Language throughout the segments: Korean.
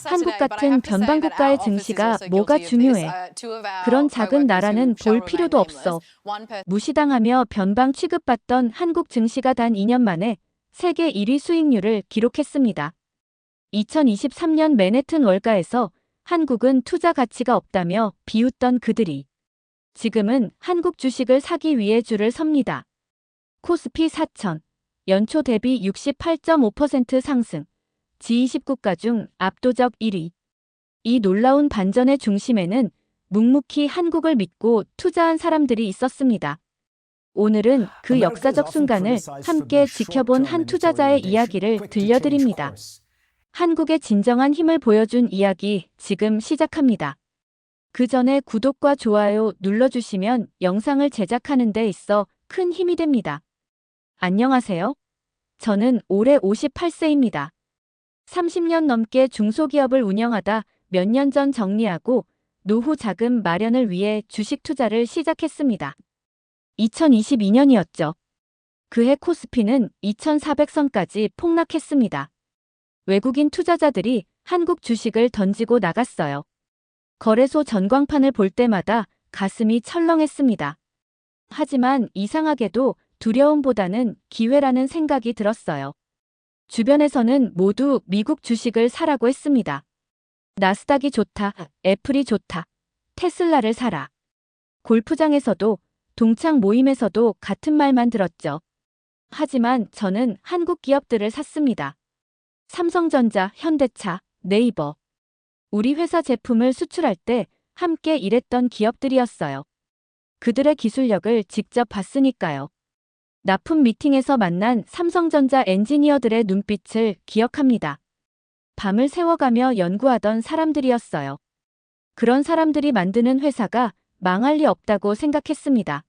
한국 같은 변방국가의 증시가 뭐가 중요해? 그런 작은 나라는 볼 필요도 없어. 무시당하며 변방 취급받던 한국 증시가 단 2년 만에 세계 1위 수익률을 기록했습니다. 2023년 맨해튼 월가에서 한국은 투자 가치가 없다며 비웃던 그들이 지금은 한국 주식을 사기 위해 줄을 섭니다. 코스피 4000, 연초 대비 68.5% 상승, G20국가 중 압도적 1위. 이 놀라운 반전의 중심에는 묵묵히 한국을 믿고 투자한 사람들이 있었습니다. 오늘은 그 역사적 순간을 함께 지켜본 한 투자자의 이야기를 들려드립니다. 한국의 진정한 힘을 보여준 이야기 지금 시작합니다. 그 전에 구독과 좋아요 눌러주시면 영상을 제작하는 데 있어 큰 힘이 됩니다. 안녕하세요. 저는 올해 58세입니다. 30년 넘게 중소기업을 운영하다 몇 년 전 정리하고 노후 자금 마련을 위해 주식 투자를 시작했습니다. 2022년이었죠. 그해 코스피는 2400선까지 폭락했습니다. 외국인 투자자들이 한국 주식을 던지고 나갔어요. 거래소 전광판을 볼 때마다 가슴이 철렁했습니다. 하지만 이상하게도 두려움보다는 기회라는 생각이 들었어요. 주변에서는 모두 미국 주식을 사라고 했습니다. 나스닥이 좋다, 애플이 좋다, 테슬라를 사라. 골프장에서도 동창 모임에서도 같은 말만 들었죠. 하지만 저는 한국 기업들을 샀습니다. 삼성전자, 현대차, 네이버. 우리 회사 제품을 수출할 때 함께 일했던 기업들이었어요. 그들의 기술력을 직접 봤으니까요. 납품 미팅에서 만난 삼성전자 엔지니어들의 눈빛을 기억합니다. 밤을 새워가며 연구하던 사람들이었어요. 그런 사람들이 만드는 회사가 망할 리 없다고 생각했습니다.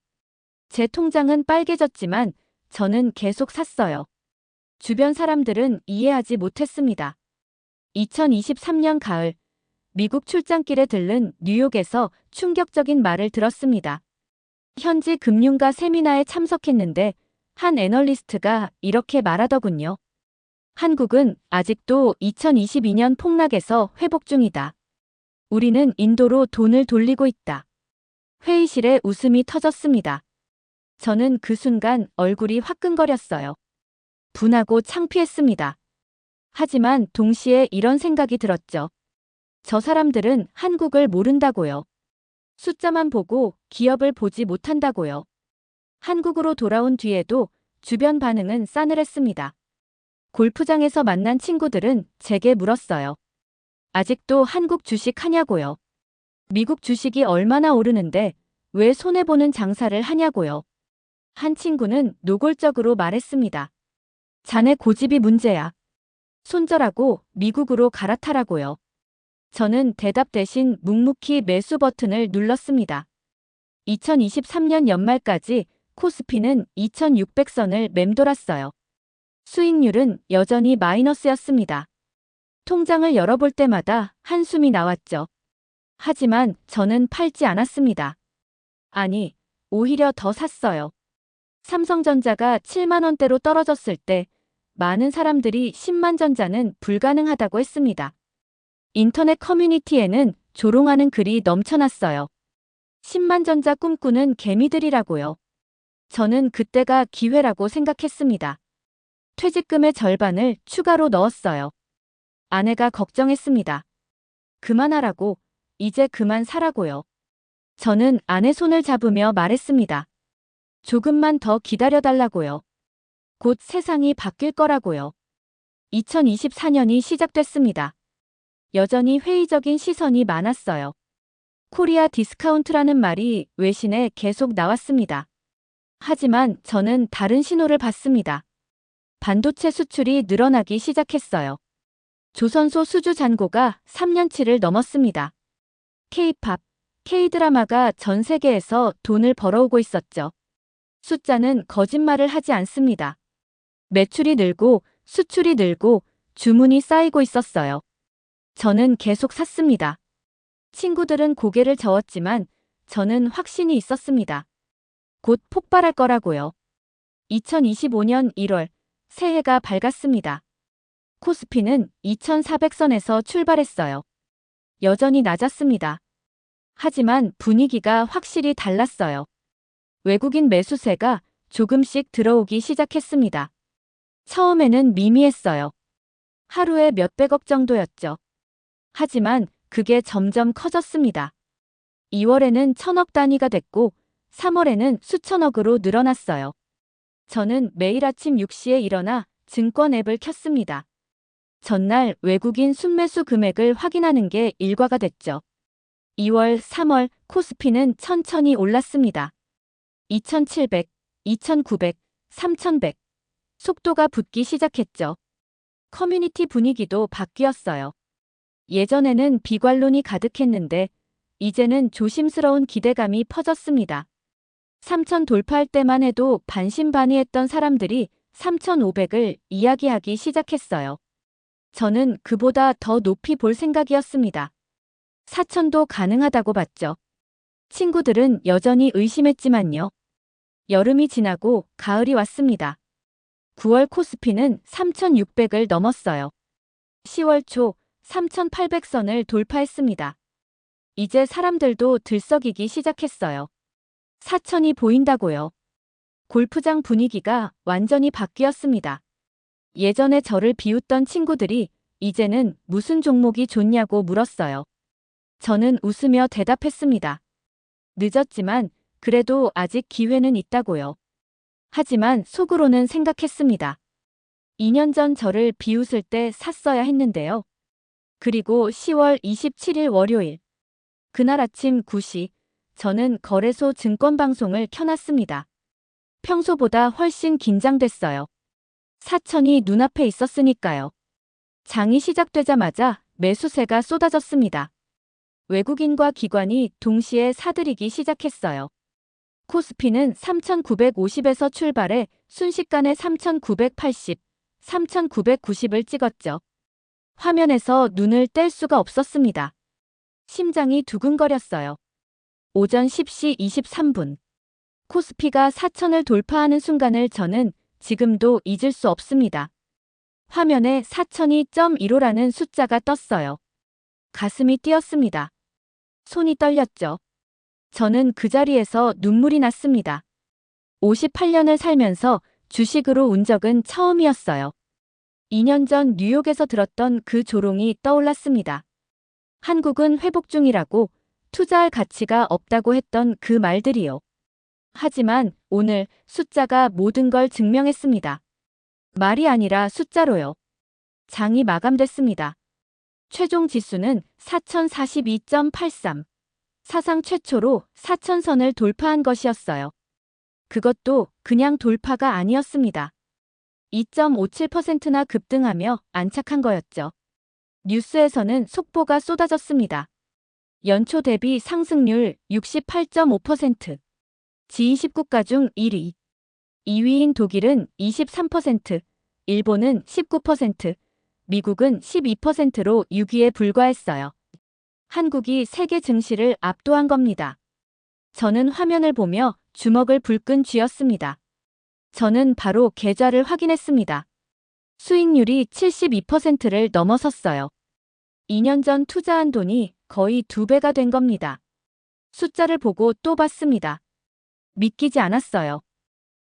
제 통장은 빨개졌지만 저는 계속 샀어요. 주변 사람들은 이해하지 못했습니다. 2023년 가을, 미국 출장길에 들른 뉴욕에서 충격적인 말을 들었습니다. 현지 금융가 세미나에 참석했는데 한 애널리스트가 이렇게 말하더군요. 한국은 아직도 2022년 폭락에서 회복 중이다. 우리는 인도로 돈을 돌리고 있다. 회의실에 웃음이 터졌습니다. 저는 그 순간 얼굴이 화끈거렸어요. 분하고 창피했습니다. 하지만 동시에 이런 생각이 들었죠. 저 사람들은 한국을 모른다고요. 숫자만 보고 기업을 보지 못한다고요. 한국으로 돌아온 뒤에도 주변 반응은 싸늘했습니다. 골프장에서 만난 친구들은 제게 물었어요. 아직도 한국 주식 하냐고요. 미국 주식이 얼마나 오르는데 왜 손해보는 장사를 하냐고요. 한 친구는 노골적으로 말했습니다. 자네 고집이 문제야. 손절하고 미국으로 갈아타라고요. 저는 대답 대신 묵묵히 매수 버튼을 눌렀습니다. 2023년 연말까지 코스피는 2600선을 맴돌았어요. 수익률은 여전히 마이너스였습니다. 통장을 열어볼 때마다 한숨이 나왔죠. 하지만 저는 팔지 않았습니다. 아니, 오히려 더 샀어요. 삼성전자가 7만원대로 떨어졌을 때 많은 사람들이 10만전자는 불가능하다고 했습니다. 인터넷 커뮤니티에는 조롱하는 글이 넘쳐났어요. 10만전자 꿈꾸는 개미들이라고요. 저는 그때가 기회라고 생각했습니다. 퇴직금의 절반을 추가로 넣었어요. 아내가 걱정했습니다. 그만하라고, 이제 그만 사라고요. 저는 아내 손을 잡으며 말했습니다. 조금만 더 기다려달라고요. 곧 세상이 바뀔 거라고요. 2024년이 시작됐습니다. 여전히 회의적인 시선이 많았어요. 코리아 디스카운트라는 말이 외신에 계속 나왔습니다. 하지만 저는 다른 신호를 봤습니다. 반도체 수출이 늘어나기 시작했어요. 조선소 수주 잔고가 3년치를 넘었습니다. K-팝, K-드라마가 전 세계에서 돈을 벌어오고 있었죠. 숫자는 거짓말을 하지 않습니다. 매출이 늘고 수출이 늘고 주문이 쌓이고 있었어요. 저는 계속 샀습니다. 친구들은 고개를 저었지만 저는 확신이 있었습니다. 곧 폭발할 거라고요. 2025년 1월 새해가 밝았습니다. 코스피는 2400선에서 출발했어요. 여전히 낮았습니다. 하지만 분위기가 확실히 달랐어요. 외국인 매수세가 조금씩 들어오기 시작했습니다. 처음에는 미미했어요. 하루에 몇백억 정도였죠. 하지만 그게 점점 커졌습니다. 2월에는 천억 단위가 됐고 3월에는 수천억으로 늘어났어요. 저는 매일 아침 6시에 일어나 증권 앱을 켰습니다. 전날 외국인 순매수 금액을 확인하는 게 일과가 됐죠. 2월, 3월 코스피는 천천히 올랐습니다. 2700, 2900, 3100. 속도가 붙기 시작했죠. 커뮤니티 분위기도 바뀌었어요. 예전에는 비관론이 가득했는데 이제는 조심스러운 기대감이 퍼졌습니다. 3000 돌파할 때만 해도 반신반의했던 사람들이 3500을 이야기하기 시작했어요. 저는 그보다 더 높이 볼 생각이었습니다. 4000도 가능하다고 봤죠. 친구들은 여전히 의심했지만요. 여름이 지나고 가을이 왔습니다. 9월 코스피는 3600을 넘었어요. 10월 초 3800선을 돌파했습니다. 이제 사람들도 들썩이기 시작했어요. 4000이 보인다고요. 골프장 분위기가 완전히 바뀌었습니다. 예전에 저를 비웃던 친구들이 이제는 무슨 종목이 좋냐고 물었어요. 저는 웃으며 대답했습니다. 늦었지만 그래도 아직 기회는 있다고요. 하지만 속으로는 생각했습니다. 2년 전 저를 비웃을 때 샀어야 했는데요. 그리고 10월 27일 월요일. 그날 아침 9시 저는 거래소 증권방송을 켜놨습니다. 평소보다 훨씬 긴장됐어요. 4000이 눈앞에 있었으니까요. 장이 시작되자마자 매수세가 쏟아졌습니다. 외국인과 기관이 동시에 사들이기 시작했어요. 코스피는 3950에서 출발해 순식간에 3980, 3990을 찍었죠. 화면에서 눈을 뗄 수가 없었습니다. 심장이 두근거렸어요. 오전 10시 23분. 코스피가 4000을 돌파하는 순간을 저는 지금도 잊을 수 없습니다. 화면에 4002.15라는 숫자가 떴어요. 가슴이 뛰었습니다. 손이 떨렸죠. 저는 그 자리에서 눈물이 났습니다. 58년을 살면서 주식으로 운 적은 처음이었어요. 2년 전 뉴욕에서 들었던 그 조롱이 떠올랐습니다. 한국은 회복 중이라고, 투자할 가치가 없다고 했던 그 말들이요. 하지만 오늘 숫자가 모든 걸 증명했습니다. 말이 아니라 숫자로요. 장이 마감됐습니다. 최종 지수는 4042.83. 사상 최초로 4000선을 돌파한 것이었어요. 그것도 그냥 돌파가 아니었습니다. 2.57%나 급등하며 안착한 거였죠. 뉴스에서는 속보가 쏟아졌습니다. 연초 대비 상승률 68.5%. G20국가 중 1위. 2위인 독일은 23%, 일본은 19%, 미국은 12%로 6위에 불과했어요. 한국이 세계 증시를 압도한 겁니다. 저는 화면을 보며 주먹을 불끈 쥐었습니다. 저는 바로 계좌를 확인했습니다. 수익률이 72%를 넘어섰어요. 2년 전 투자한 돈이 거의 2배가 된 겁니다. 숫자를 보고 또 봤습니다. 믿기지 않았어요.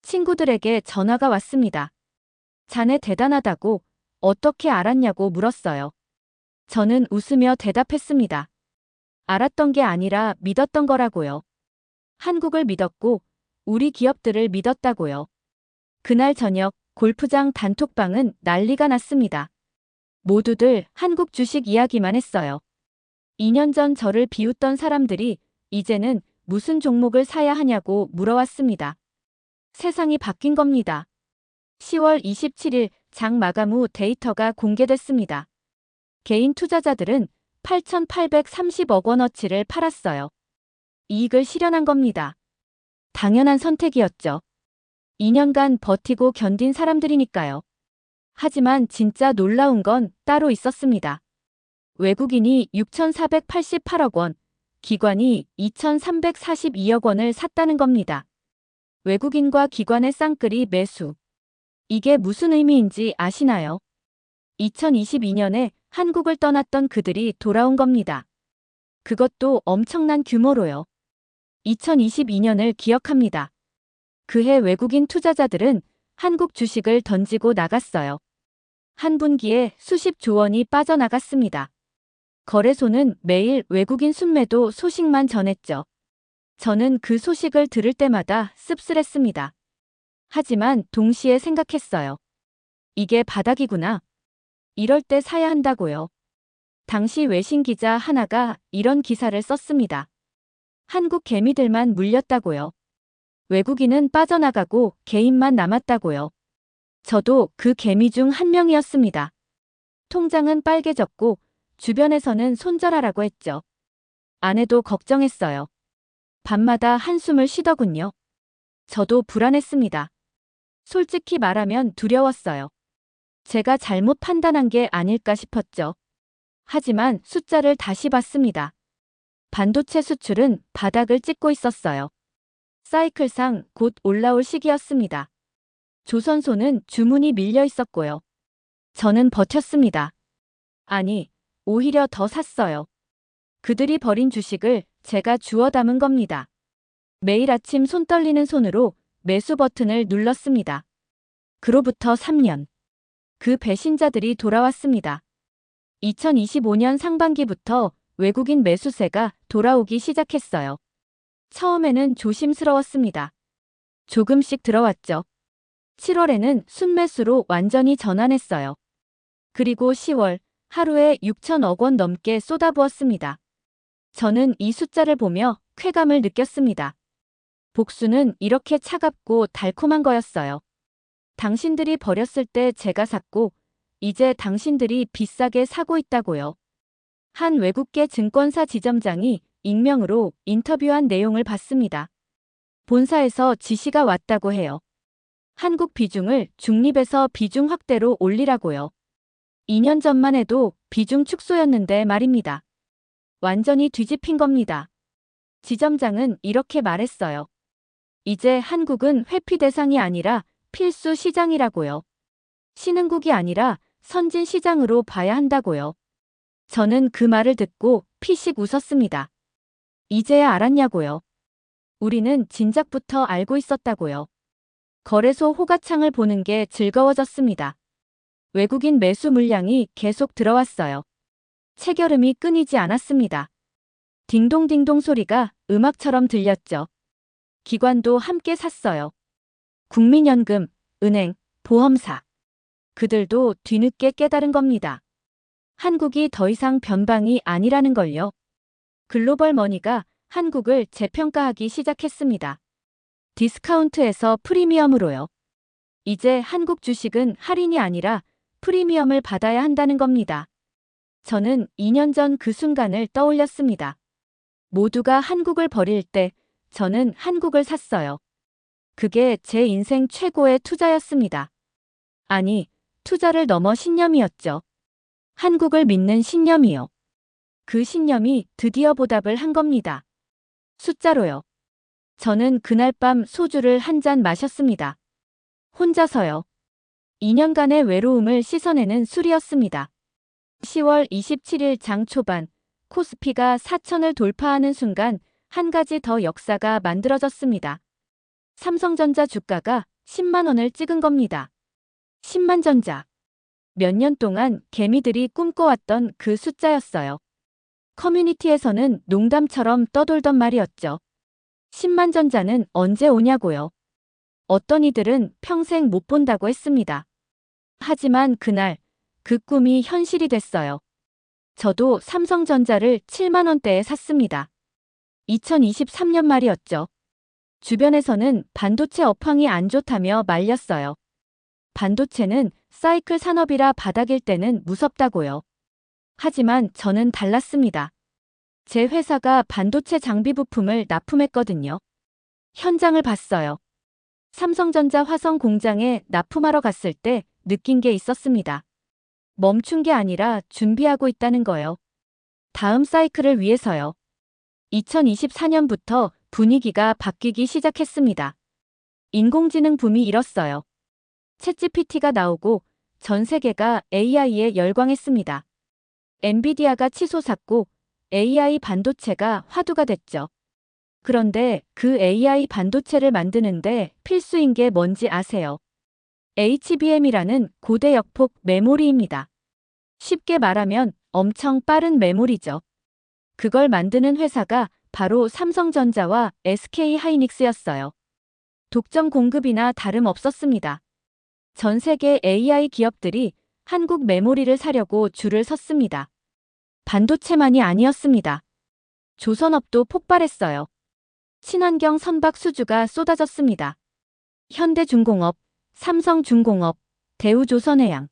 친구들에게 전화가 왔습니다. 자네 대단하다고, 어떻게 알았냐고 물었어요. 저는 웃으며 대답했습니다. 알았던 게 아니라 믿었던 거라고요. 한국을 믿었고 우리 기업들을 믿었다고요. 그날 저녁 골프장 단톡방은 난리가 났습니다. 모두들 한국 주식 이야기만 했어요. 2년 전 저를 비웃던 사람들이 이제는 무슨 종목을 사야 하냐고 물어왔습니다. 세상이 바뀐 겁니다. 10월 27일 장 마감 후 데이터가 공개됐습니다. 개인 투자자들은 8,830억 원어치를 팔았어요. 이익을 실현한 겁니다. 당연한 선택이었죠. 2년간 버티고 견딘 사람들이니까요. 하지만 진짜 놀라운 건 따로 있었습니다. 외국인이 6,488억 원, 기관이 2,342억 원을 샀다는 겁니다. 외국인과 기관의 쌍끌이 매수. 이게 무슨 의미인지 아시나요? 2022년에 한국을 떠났던 그들이 돌아온 겁니다. 그것도 엄청난 규모로요. 2022년을 기억합니다. 그해 외국인 투자자들은 한국 주식을 던지고 나갔어요. 한 분기에 수십조 원이 빠져나갔습니다. 거래소는 매일 외국인 순매도 소식만 전했죠. 저는 그 소식을 들을 때마다 씁쓸했습니다. 하지만 동시에 생각했어요. 이게 바닥이구나. 이럴 때 사야 한다고요. 당시 외신 기자 하나가 이런 기사를 썼습니다. 한국 개미들만 물렸다고요. 외국인은 빠져나가고 개인만 남았다고요. 저도 그 개미 중 한 명이었습니다. 통장은 빨개졌고 주변에서는 손절하라고 했죠. 아내도 걱정했어요. 밤마다 한숨을 쉬더군요. 저도 불안했습니다. 솔직히 말하면 두려웠어요. 제가 잘못 판단한 게 아닐까 싶었죠. 하지만 숫자를 다시 봤습니다. 반도체 수출은 바닥을 찍고 있었어요. 사이클상 곧 올라올 시기였습니다. 조선소는 주문이 밀려 있었고요. 저는 버텼습니다. 아니, 오히려 더 샀어요. 그들이 버린 주식을 제가 주워 담은 겁니다. 매일 아침 손 떨리는 손으로 매수 버튼을 눌렀습니다. 그로부터 3년. 그 배신자들이 돌아왔습니다. 2025년 상반기부터 외국인 매수세가 돌아오기 시작했어요. 처음에는 조심스러웠습니다. 조금씩 들어왔죠. 7월에는 순매수로 완전히 전환했어요. 그리고 10월 하루에 6천억 원 넘게 쏟아부었습니다. 저는 이 숫자를 보며 쾌감을 느꼈습니다. 복수는 이렇게 차갑고 달콤한 거였어요. 당신들이 버렸을 때 제가 샀고 이제 당신들이 비싸게 사고 있다고요. 한 외국계 증권사 지점장이 익명으로 인터뷰한 내용을 봤습니다. 본사에서 지시가 왔다고 해요. 한국 비중을 중립에서 비중 확대로 올리라고요. 2년 전만 해도 비중 축소였는데 말입니다. 완전히 뒤집힌 겁니다. 지점장은 이렇게 말했어요. 이제 한국은 회피 대상이 아니라 필수 시장이라고요. 신흥국이 아니라 선진 시장으로 봐야 한다고요. 저는 그 말을 듣고 피식 웃었습니다. 이제야 알았냐고요. 우리는 진작부터 알고 있었다고요. 거래소 호가창을 보는 게 즐거워졌습니다. 외국인 매수 물량이 계속 들어왔어요. 체결음이 끊이지 않았습니다. 딩동딩동 소리가 음악처럼 들렸죠. 기관도 함께 샀어요. 국민연금, 은행, 보험사. 그들도 뒤늦게 깨달은 겁니다. 한국이 더 이상 변방이 아니라는 걸요. 글로벌 머니가 한국을 재평가하기 시작했습니다. 디스카운트에서 프리미엄으로요. 이제 한국 주식은 할인이 아니라 프리미엄을 받아야 한다는 겁니다. 저는 2년 전 그 순간을 떠올렸습니다. 모두가 한국을 버릴 때 저는 한국을 샀어요. 그게 제 인생 최고의 투자였습니다. 아니, 투자를 넘어 신념이었죠. 한국을 믿는 신념이요. 그 신념이 드디어 보답을 한 겁니다. 숫자로요. 저는 그날 밤 소주를 한 잔 마셨습니다. 혼자서요. 2년간의 외로움을 씻어내는 술이었습니다. 10월 27일 장 초반, 코스피가 4천을 돌파하는 순간 한 가지 더 역사가 만들어졌습니다. 삼성전자 주가가 10만 원을 찍은 겁니다. 10만 전자. 몇 년 동안 개미들이 꿈꿔왔던 그 숫자였어요. 커뮤니티에서는 농담처럼 떠돌던 말이었죠. 10만 전자는 언제 오냐고요. 어떤 이들은 평생 못 본다고 했습니다. 하지만 그날 그 꿈이 현실이 됐어요. 저도 삼성전자를 7만 원대에 샀습니다. 2023년 말이었죠. 주변에서는 반도체 업황이 안 좋다며 말렸어요. 반도체는 사이클 산업이라 바닥일 때는 무섭다고요. 하지만 저는 달랐습니다. 제 회사가 반도체 장비 부품을 납품했거든요. 현장을 봤어요. 삼성전자 화성 공장에 납품하러 갔을 때 느낀 게 있었습니다. 멈춘 게 아니라 준비하고 있다는 거요. 다음 사이클을 위해서요. 2024년부터 분위기가 바뀌기 시작했습니다. 인공지능 붐이 일었어요. 챗GPT가 나오고 전 세계가 AI에 열광했습니다. 엔비디아가 치솟았고 AI 반도체가 화두가 됐죠. 그런데 그 AI 반도체를 만드는데 필수인 게 뭔지 아세요? HBM이라는 고대 역폭 메모리입니다. 쉽게 말하면 엄청 빠른 메모리죠. 그걸 만드는 회사가 바로 삼성전자와 SK하이닉스였어요. 독점 공급이나 다름없었습니다. 전 세계 AI 기업들이 한국 메모리를 사려고 줄을 섰습니다. 반도체만이 아니었습니다. 조선업도 폭발했어요. 친환경 선박 수주가 쏟아졌습니다. 현대중공업, 삼성중공업, 대우조선해양.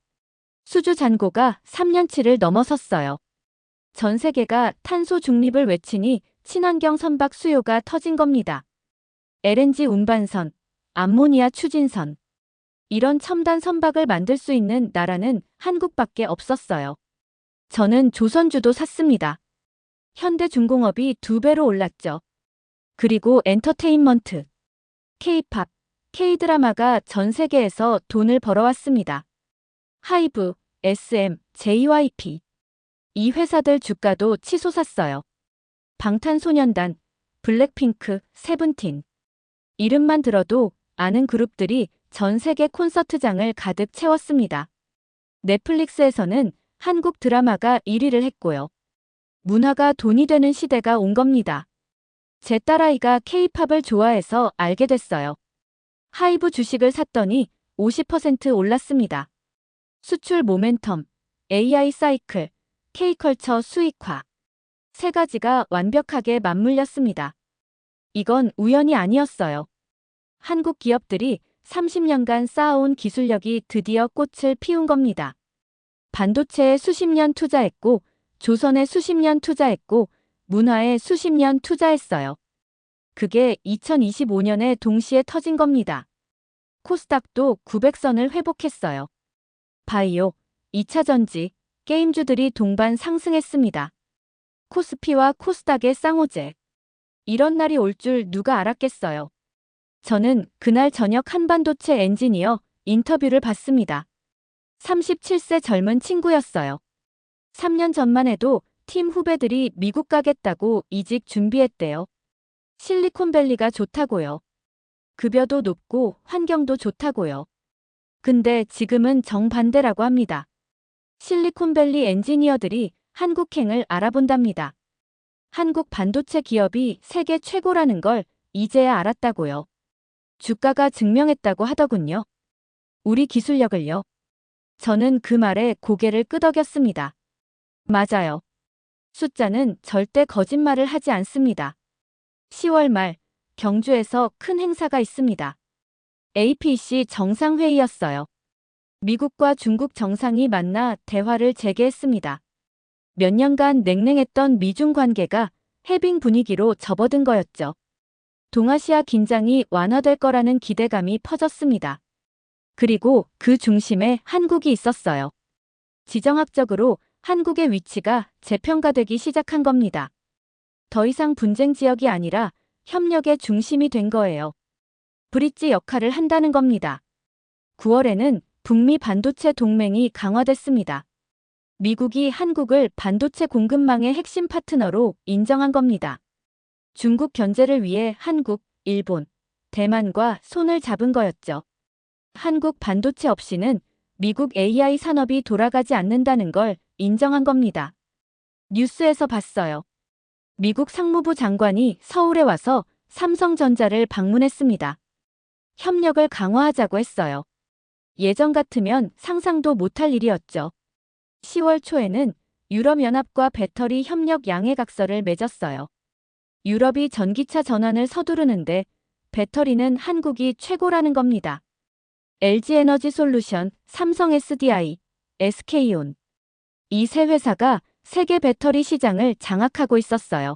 수주 잔고가 3년치를 넘어섰어요. 전 세계가 탄소 중립을 외치니 친환경 선박 수요가 터진 겁니다. LNG 운반선, 암모니아 추진선. 이런 첨단 선박을 만들 수 있는 나라는 한국밖에 없었어요. 저는 조선주도 샀습니다. 현대중공업이 2배로 올랐죠. 그리고 엔터테인먼트, K-팝, K-드라마가 전 세계에서 돈을 벌어왔습니다. 하이브, SM, JYP. 이 회사들 주가도 치솟았어요. 방탄소년단, 블랙핑크, 세븐틴. 이름만 들어도 아는 그룹들이 전 세계 콘서트장을 가득 채웠습니다. 넷플릭스에서는 한국 드라마가 1위를 했고요. 문화가 돈이 되는 시대가 온 겁니다. 제 딸아이가 K-팝을 좋아해서 알게 됐어요. 하이브 주식을 샀더니 50% 올랐습니다. 수출 모멘텀, AI 사이클, K컬처 수익화. 세 가지가 완벽하게 맞물렸습니다. 이건 우연이 아니었어요. 한국 기업들이 30년간 쌓아온 기술력이 드디어 꽃을 피운 겁니다. 반도체에 수십 년 투자했고, 조선에 수십 년 투자했고, 문화에 수십 년 투자했어요. 그게 2025년에 동시에 터진 겁니다. 코스닥도 900선을 회복했어요. 바이오, 2차전지, 게임주들이 동반 상승했습니다. 코스피와 코스닥의 쌍호재. 이런 날이 올 줄 누가 알았겠어요. 저는 그날 저녁 한반도체 엔지니어 인터뷰를 받습니다. 37세 젊은 친구였어요. 3년 전만 해도 팀 후배들이 미국 가겠다고 이직 준비했대요. 실리콘밸리가 좋다고요. 급여도 높고 환경도 좋다고요. 근데 지금은 정반대라고 합니다. 실리콘밸리 엔지니어들이 한국행을 알아본답니다. 한국 반도체 기업이 세계 최고라는 걸 이제야 알았다고요. 주가가 증명했다고 하더군요. 우리 기술력을요. 저는 그 말에 고개를 끄덕였습니다. 맞아요. 숫자는 절대 거짓말을 하지 않습니다. 10월 말 경주에서 큰 행사가 있습니다. APC 정상회의였어요. 미국과 중국 정상이 만나 대화를 재개했습니다. 몇 년간 냉랭했던 미중 관계가 해빙 분위기로 접어든 거였죠. 동아시아 긴장이 완화될 거라는 기대감이 퍼졌습니다. 그리고 그 중심에 한국이 있었어요. 지정학적으로 한국의 위치가 재평가되기 시작한 겁니다. 더 이상 분쟁 지역이 아니라 협력의 중심이 된 거예요. 브릿지 역할을 한다는 겁니다. 9월에는 북미 반도체 동맹이 강화됐습니다. 미국이 한국을 반도체 공급망의 핵심 파트너로 인정한 겁니다. 중국 견제를 위해 한국, 일본, 대만과 손을 잡은 거였죠. 한국 반도체 없이는 미국 AI 산업이 돌아가지 않는다는 걸 인정한 겁니다. 뉴스에서 봤어요. 미국 상무부 장관이 서울에 와서 삼성전자를 방문했습니다. 협력을 강화하자고 했어요. 예전 같으면 상상도 못할 일이었죠. 10월 초에는 유럽연합과 배터리 협력 양해각서를 맺었어요. 유럽이 전기차 전환을 서두르는데 배터리는 한국이 최고라는 겁니다. LG에너지솔루션, 삼성 SDI, SK온. 이 세 회사가 세계 배터리 시장을 장악하고 있었어요.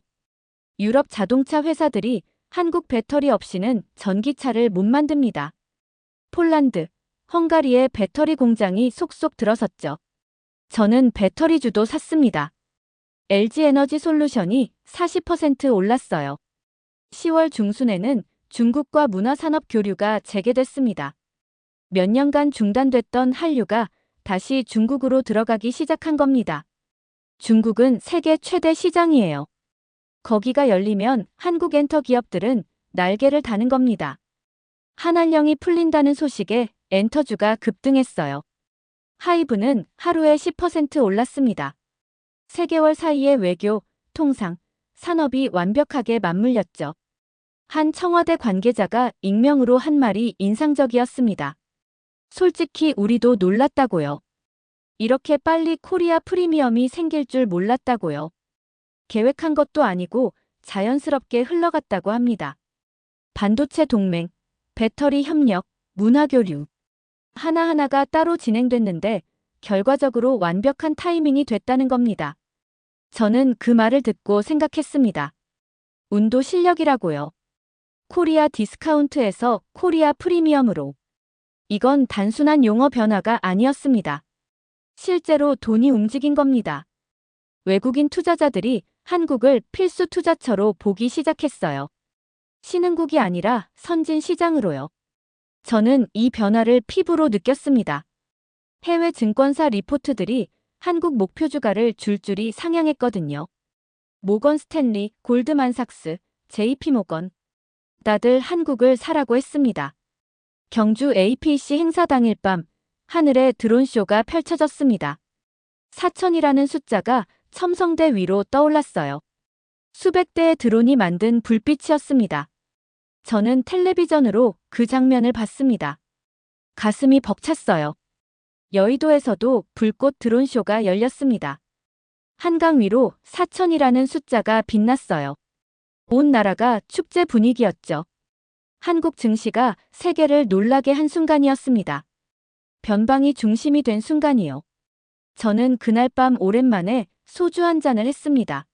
유럽 자동차 회사들이 한국 배터리 없이는 전기차를 못 만듭니다. 폴란드, 헝가리의 배터리 공장이 속속 들어섰죠. 저는 배터리주도 샀습니다. LG에너지솔루션이 40% 올랐어요. 10월 중순에는 중국과 문화산업 교류가 재개됐습니다. 몇 년간 중단됐던 한류가 다시 중국으로 들어가기 시작한 겁니다. 중국은 세계 최대 시장이에요. 거기가 열리면 한국 엔터 기업들은 날개를 다는 겁니다. 한한령이 풀린다는 소식에 엔터주가 급등했어요. 하이브는 하루에 10% 올랐습니다. 3개월 사이에 외교, 통상, 산업이 완벽하게 맞물렸죠. 한 청와대 관계자가 익명으로 한 말이 인상적이었습니다. 솔직히 우리도 놀랐다고요. 이렇게 빨리 코리아 프리미엄이 생길 줄 몰랐다고요. 계획한 것도 아니고 자연스럽게 흘러갔다고 합니다. 반도체 동맹, 배터리 협력, 문화교류. 하나하나가 따로 진행됐는데 결과적으로 완벽한 타이밍이 됐다는 겁니다. 저는 그 말을 듣고 생각했습니다. 운도 실력이라고요. 코리아 디스카운트에서 코리아 프리미엄으로. 이건 단순한 용어 변화가 아니었습니다. 실제로 돈이 움직인 겁니다. 외국인 투자자들이 한국을 필수 투자처로 보기 시작했어요. 신흥국이 아니라 선진 시장으로요. 저는 이 변화를 피부로 느꼈습니다. 해외 증권사 리포트들이 한국 목표 주가를 줄줄이 상향했거든요. 모건 스탠리, 골드만삭스, JP모건. 다들 한국을 사라고 했습니다. 경주 APC 행사 당일 밤 하늘에 드론쇼가 펼쳐졌습니다. 4천이라는 숫자가 첨성대 위로 떠올랐어요. 수백 대의 드론이 만든 불빛이었습니다. 저는 텔레비전으로 그 장면을 봤습니다. 가슴이 벅찼어요. 여의도에서도 불꽃 드론쇼가 열렸습니다. 한강 위로 4천이라는 숫자가 빛났어요. 온 나라가 축제 분위기였죠. 한국 증시가 세계를 놀라게 한 순간이었습니다. 변방이 중심이 된 순간이요. 저는 그날 밤 오랜만에 소주 한 잔을 했습니다.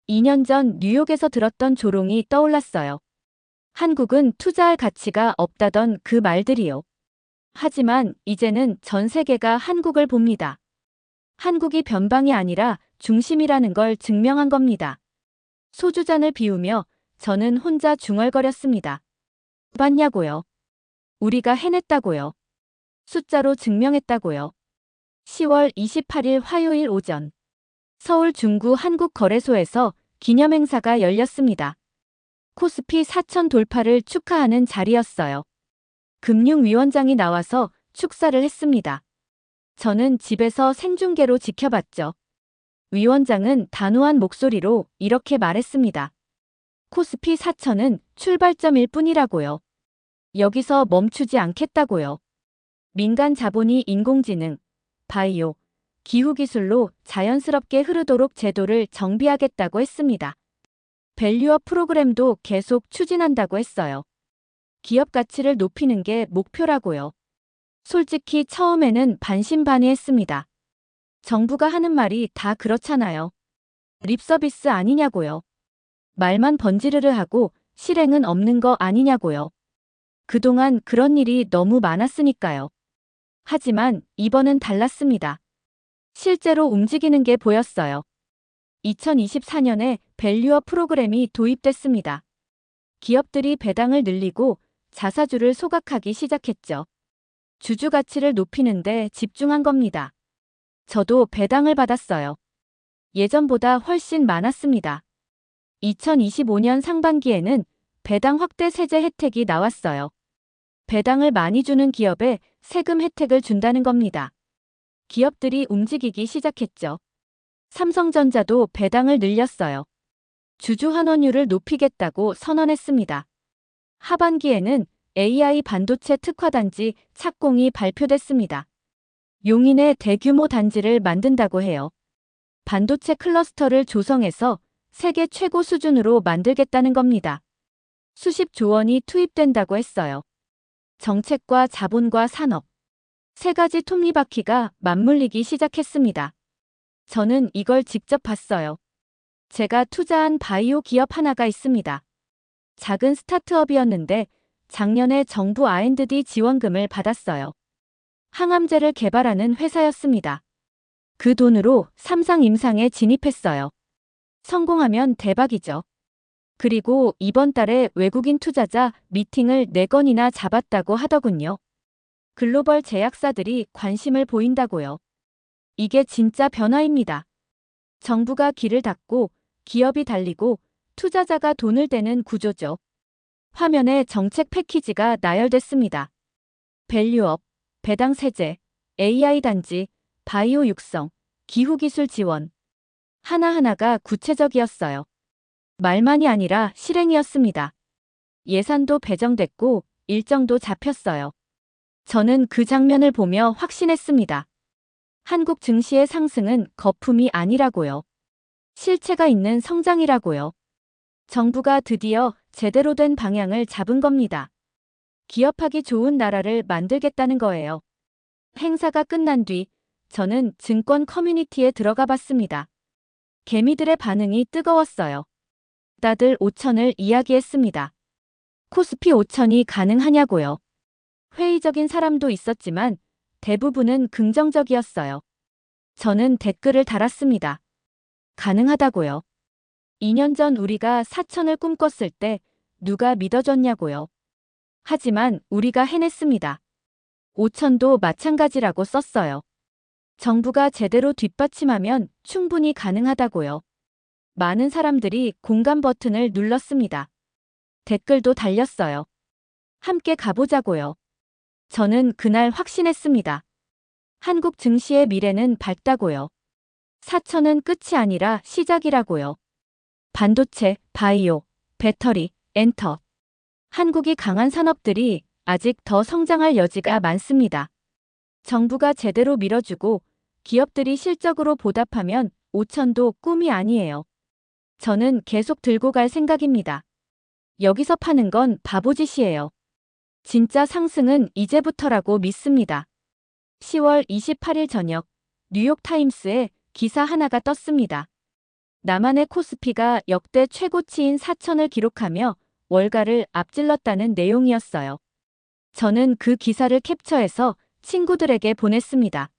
2년 전 뉴욕에서 들었던 조롱이 떠올랐어요. 한국은 투자할 가치가 없다던 그 말들이요. 하지만 이제는 전 세계가 한국을 봅니다. 한국이 변방이 아니라 중심이라는 걸 증명한 겁니다. 소주잔을 비우며 저는 혼자 중얼거렸습니다. 봤냐고요. 우리가 해냈다고요. 숫자로 증명했다고요. 10월 28일 화요일 오전 서울 중구 한국거래소에서 기념행사가 열렸습니다. 코스피 4천 돌파를 축하하는 자리였어요. 금융위원장이 나와서 축사를 했습니다. 저는 집에서 생중계로 지켜봤죠. 위원장은 단호한 목소리로 이렇게 말했습니다. 코스피 4천은 출발점일 뿐이라고요. 여기서 멈추지 않겠다고요. 민간 자본이 인공지능, 바이오, 기후기술로 자연스럽게 흐르도록 제도를 정비하겠다고 했습니다. 밸류업 프로그램도 계속 추진한다고 했어요. 기업 가치를 높이는 게 목표라고요. 솔직히 처음에는 반신반의했습니다. 정부가 하는 말이 다 그렇잖아요. 립서비스 아니냐고요. 말만 번지르르 하고 실행은 없는 거 아니냐고요. 그동안 그런 일이 너무 많았으니까요. 하지만 이번은 달랐습니다. 실제로 움직이는 게 보였어요. 2024년에 밸류업 프로그램이 도입됐습니다. 기업들이 배당을 늘리고 자사주를 소각하기 시작했죠. 주주 가치를 높이는 데 집중한 겁니다. 저도 배당을 받았어요. 예전보다 훨씬 많았습니다. 2025년 상반기에는 배당 확대 세제 혜택이 나왔어요. 배당을 많이 주는 기업에 세금 혜택을 준다는 겁니다. 기업들이 움직이기 시작했죠. 삼성전자도 배당을 늘렸어요. 주주 환원율을 높이겠다고 선언했습니다. 하반기에는 AI 반도체 특화단지 착공이 발표됐습니다. 용인에 대규모 단지를 만든다고 해요. 반도체 클러스터를 조성해서 세계 최고 수준으로 만들겠다는 겁니다. 수십조 원이 투입된다고 했어요. 정책과 자본과 산업. 세 가지 톱니바퀴가 맞물리기 시작했습니다. 저는 이걸 직접 봤어요. 제가 투자한 바이오 기업 하나가 있습니다. 작은 스타트업이었는데 작년에 정부 R&D 지원금을 받았어요. 항암제를 개발하는 회사였습니다. 그 돈으로 삼상 임상에 진입했어요. 성공하면 대박이죠. 그리고 이번 달에 외국인 투자자 미팅을 4건이나 잡았다고 하더군요. 글로벌 제약사들이 관심을 보인다고요. 이게 진짜 변화입니다. 정부가 길을 닫고 기업이 달리고 투자자가 돈을 대는 구조죠. 화면에 정책 패키지가 나열됐습니다. 밸류업, 배당 세제, AI 단지, 바이오 육성, 기후기술 지원. 하나하나가 구체적이었어요. 말만이 아니라 실행이었습니다. 예산도 배정됐고 일정도 잡혔어요. 저는 그 장면을 보며 확신했습니다. 한국 증시의 상승은 거품이 아니라고요. 실체가 있는 성장이라고요. 정부가 드디어 제대로 된 방향을 잡은 겁니다. 기업하기 좋은 나라를 만들겠다는 거예요. 행사가 끝난 뒤 저는 증권 커뮤니티에 들어가 봤습니다. 개미들의 반응이 뜨거웠어요. 다들 5천을 이야기했습니다. 코스피 5천이 가능하냐고요. 회의적인 사람도 있었지만 대부분은 긍정적이었어요. 저는 댓글을 달았습니다. 가능하다고요. 2년 전 우리가 4천을 꿈꿨을 때 누가 믿어줬냐고요. 하지만 우리가 해냈습니다. 5천도 마찬가지라고 썼어요. 정부가 제대로 뒷받침하면 충분히 가능하다고요. 많은 사람들이 공감 버튼을 눌렀습니다. 댓글도 달렸어요. 함께 가보자고요. 저는 그날 확신했습니다. 한국 증시의 미래는 밝다고요. 4천은 끝이 아니라 시작이라고요. 반도체, 바이오, 배터리, 엔터. 한국이 강한 산업들이 아직 더 성장할 여지가 많습니다. 정부가 제대로 밀어주고 기업들이 실적으로 보답하면 5천도 꿈이 아니에요. 저는 계속 들고 갈 생각입니다. 여기서 파는 건 바보짓이에요. 진짜 상승은 이제부터라고 믿습니다. 10월 28일 저녁 뉴욕타임스에 기사 하나가 떴습니다. 남한의 코스피가 역대 최고치인 4천을 기록하며 월가를 앞질렀다는 내용이었어요. 저는 그 기사를 캡처해서 친구들에게 보냈습니다.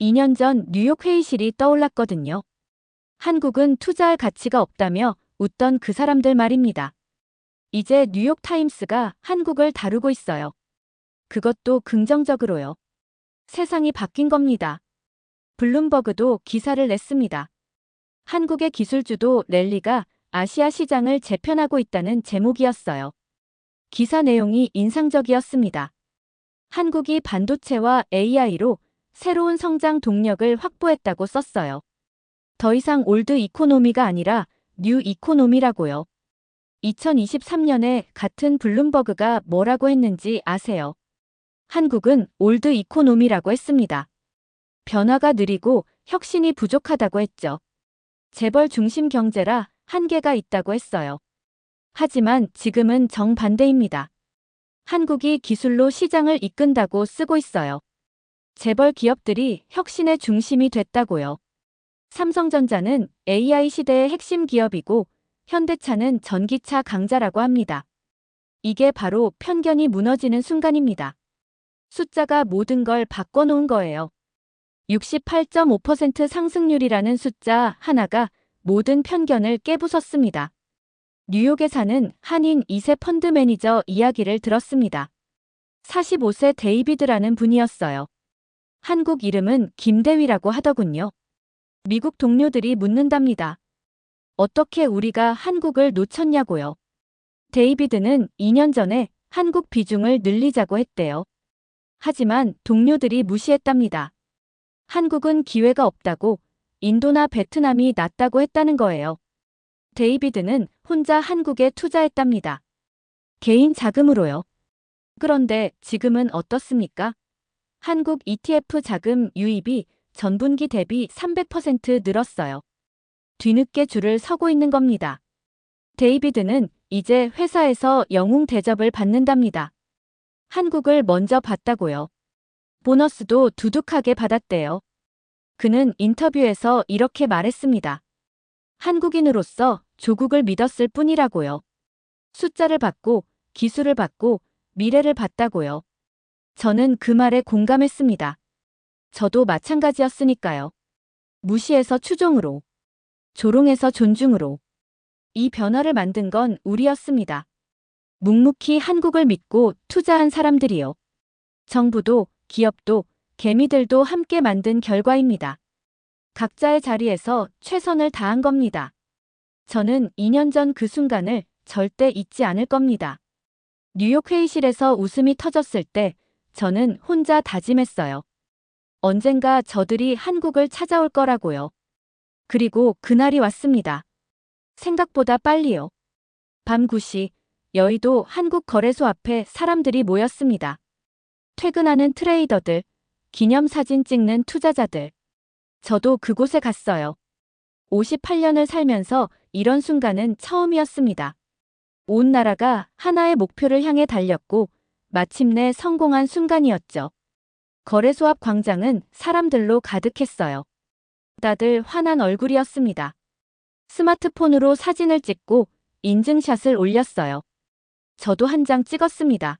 2년 전 뉴욕 회의실이 떠올랐거든요. 한국은 투자할 가치가 없다며 웃던 그 사람들 말입니다. 이제 뉴욕타임스가 한국을 다루고 있어요. 그것도 긍정적으로요. 세상이 바뀐 겁니다. 블룸버그도 기사를 냈습니다. 한국의 기술주도 랠리가 아시아 시장을 재편하고 있다는 제목이었어요. 기사 내용이 인상적이었습니다. 한국이 반도체와 AI로 새로운 성장 동력을 확보했다고 썼어요. 더 이상 올드 이코노미가 아니라 뉴 이코노미라고요. 2023년에 같은 블룸버그가 뭐라고 했는지 아세요? 한국은 올드 이코노미라고 했습니다. 변화가 느리고 혁신이 부족하다고 했죠. 재벌 중심 경제라 한계가 있다고 했어요. 하지만 지금은 정반대입니다. 한국이 기술로 시장을 이끈다고 쓰고 있어요. 재벌 기업들이 혁신의 중심이 됐다고요. 삼성전자는 AI 시대의 핵심 기업이고 현대차는 전기차 강자라고 합니다. 이게 바로 편견이 무너지는 순간입니다. 숫자가 모든 걸 바꿔놓은 거예요. 68.5% 상승률이라는 숫자 하나가 모든 편견을 깨부쉈습니다. 뉴욕에 사는 한인 2세 펀드 매니저 이야기를 들었습니다. 45세 데이비드라는 분이었어요. 한국 이름은 김대위라고 하더군요. 미국 동료들이 묻는답니다. 어떻게 우리가 한국을 놓쳤냐고요. 데이비드는 2년 전에 한국 비중을 늘리자고 했대요. 하지만 동료들이 무시했답니다. 한국은 기회가 없다고, 인도나 베트남이 낫다고 했다는 거예요. 데이비드는 혼자 한국에 투자했답니다. 개인 자금으로요. 그런데 지금은 어떻습니까? 한국 ETF 자금 유입이 전분기 대비 300% 늘었어요. 뒤늦게 줄을 서고 있는 겁니다. 데이비드는 이제 회사에서 영웅 대접을 받는답니다. 한국을 먼저 봤다고요. 보너스도 두둑하게 받았대요. 그는 인터뷰에서 이렇게 말했습니다. 한국인으로서 조국을 믿었을 뿐이라고요. 숫자를 받고 기술을 받고 미래를 봤다고요. 저는 그 말에 공감했습니다. 저도 마찬가지였으니까요. 무시해서 추종으로, 조롱해서 존중으로. 이 변화를 만든 건 우리였습니다. 묵묵히 한국을 믿고 투자한 사람들이요. 정부도, 기업도, 개미들도 함께 만든 결과입니다. 각자의 자리에서 최선을 다한 겁니다. 저는 2년 전 그 순간을 절대 잊지 않을 겁니다. 뉴욕 회의실에서 웃음이 터졌을 때 저는 혼자 다짐했어요. 언젠가 저들이 한국을 찾아올 거라고요. 그리고 그날이 왔습니다. 생각보다 빨리요. 밤 9시, 여의도 한국거래소 앞에 사람들이 모였습니다. 퇴근하는 트레이더들, 기념사진 찍는 투자자들. 저도 그곳에 갔어요. 58년을 살면서 이런 순간은 처음이었습니다. 온 나라가 하나의 목표를 향해 달렸고 마침내 성공한 순간이었죠. 거래소 앞 광장은 사람들로 가득했어요. 다들 환한 얼굴이었습니다. 스마트폰으로 사진을 찍고 인증샷을 올렸어요. 저도 한 장 찍었습니다.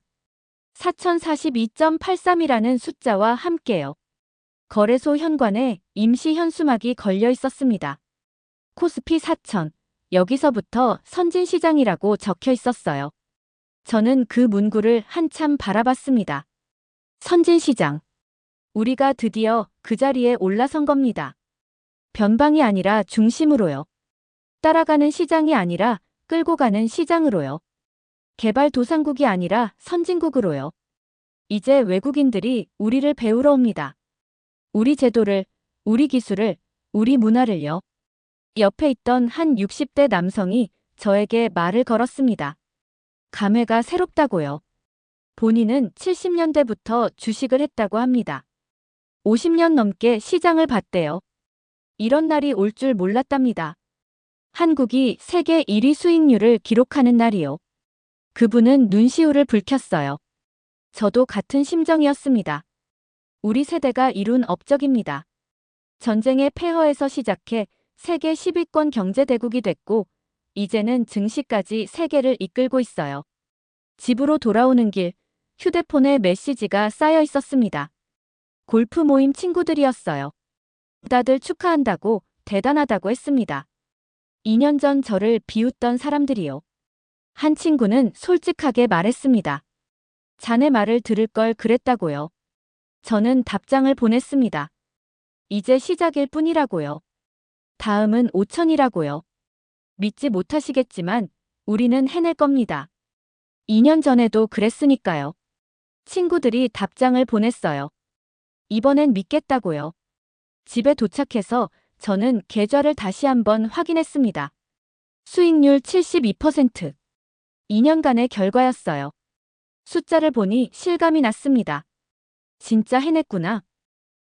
4042.83이라는 숫자와 함께요. 거래소 현관에 임시 현수막이 걸려 있었습니다. 코스피 4000, 여기서부터 선진시장이라고 적혀 있었어요. 저는 그 문구를 한참 바라봤습니다. 선진시장. 우리가 드디어 그 자리에 올라선 겁니다. 변방이 아니라 중심으로요. 따라가는 시장이 아니라 끌고 가는 시장으로요. 개발도상국이 아니라 선진국으로요. 이제 외국인들이 우리를 배우러 옵니다. 우리 제도를, 우리 기술을, 우리 문화를요. 옆에 있던 한 60대 남성이 저에게 말을 걸었습니다. 감회가 새롭다고요. 본인은 70년대부터 주식을 했다고 합니다. 50년 넘게 시장을 봤대요. 이런 날이 올 줄 몰랐답니다. 한국이 세계 1위 수익률을 기록하는 날이요. 그분은 눈시울을 붉혔어요. 저도 같은 심정이었습니다. 우리 세대가 이룬 업적입니다. 전쟁의 폐허에서 시작해 세계 10위권 경제대국이 됐고 이제는 증시까지 세계를 이끌고 있어요. 집으로 돌아오는 길, 휴대폰에 메시지가 쌓여 있었습니다. 골프 모임 친구들이었어요. 다들 축하한다고, 대단하다고 했습니다. 2년 전 저를 비웃던 사람들이요. 한 친구는 솔직하게 말했습니다. 자네 말을 들을 걸 그랬다고요. 저는 답장을 보냈습니다. 이제 시작일 뿐이라고요. 다음은 5천이라고요. 믿지 못하시겠지만 우리는 해낼 겁니다. 2년 전에도 그랬으니까요. 친구들이 답장을 보냈어요. 이번엔 믿겠다고요. 집에 도착해서 저는 계좌를 다시 한번 확인했습니다. 수익률 72%. 2년간의 결과였어요. 숫자를 보니 실감이 났습니다. 진짜 해냈구나.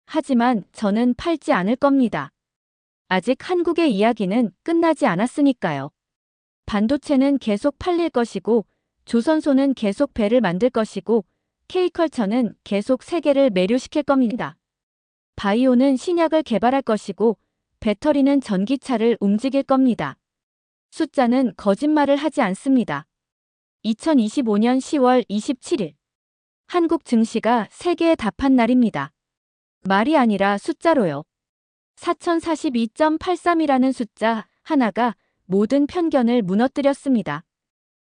하지만 저는 팔지 않을 겁니다. 아직 한국의 이야기는 끝나지 않았으니까요. 반도체는 계속 팔릴 것이고 조선소는 계속 배를 만들 것이고 K컬처는 계속 세계를 매료시킬 겁니다. 바이오는 신약을 개발할 것이고 배터리는 전기차를 움직일 겁니다. 숫자는 거짓말을 하지 않습니다. 2025년 10월 27일 한국 증시가 세계에 답한 날입니다. 말이 아니라 숫자로요. 4042.83이라는 숫자 하나가 모든 편견을 무너뜨렸습니다.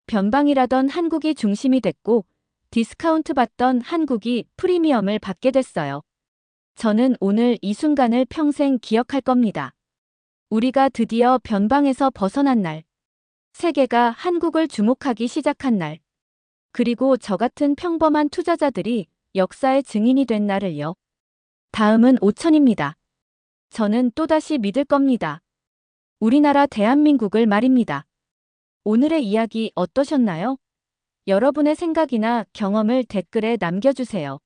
변방이라던 한국이 중심이 됐고 디스카운트 받던 한국이 프리미엄을 받게 됐어요. 저는 오늘 이 순간을 평생 기억할 겁니다. 우리가 드디어 변방에서 벗어난 날. 세계가 한국을 주목하기 시작한 날. 그리고 저 같은 평범한 투자자들이 역사의 증인이 된 날을요. 다음은 5천입니다. 저는 또다시 믿을 겁니다. 우리나라 대한민국을 말입니다. 오늘의 이야기 어떠셨나요? 여러분의 생각이나 경험을 댓글에 남겨주세요.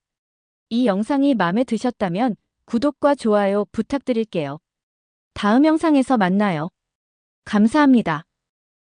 이 영상이 마음에 드셨다면 구독과 좋아요 부탁드릴게요. 다음 영상에서 만나요. 감사합니다.